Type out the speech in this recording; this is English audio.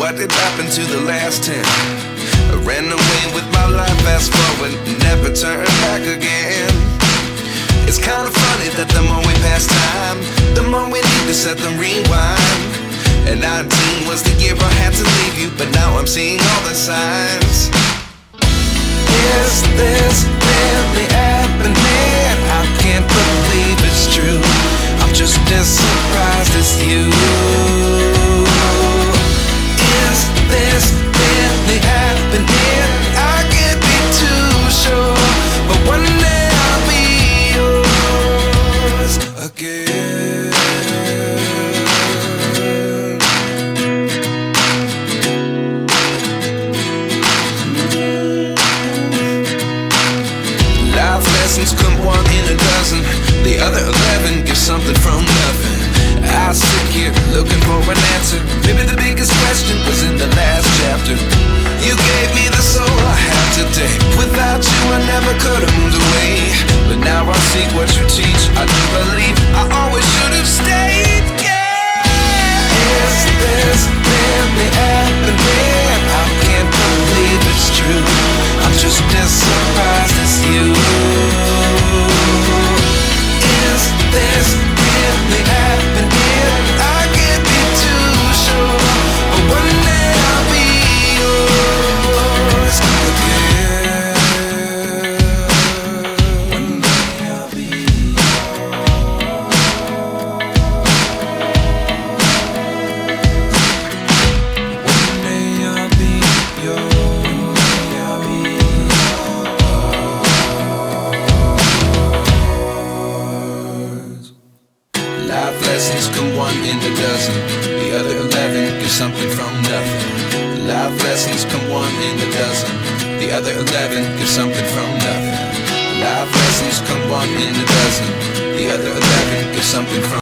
What did happen to the last 10? I ran away with my life, fast forward, never turn back again. It's kind of funny that the more we pass time, the more we need to set them rewind. And 19 was the year I had to leave you, but now I'm seeing all the signs. Is this really happening? I can't believe it's true. I'm just as surprised as you. Is this really happening? I can't be too sure, but one day I'll be yours again. Life lessons come one in a dozen. The other 11 give something from nothing. I sit here looking for an answer. Maybe the biggest question was in the last chapter. You gave me the soul I have today. Without you I never could have moved away. But now I see what you teach. I do believe I always should have stayed. Yeah. Is this really happening? I can't believe it's true. I'm just as surprised as you. Is this really happening? I can't be too sure, but one day I'll be yours again. One day I'll be One day I'll be yours. Life lessons come one in a dozen. The other 11 give something from nothing. Life lessons come one in a dozen. The other 11 give something from nothing. Life lessons come one in a dozen. The other 11 give something from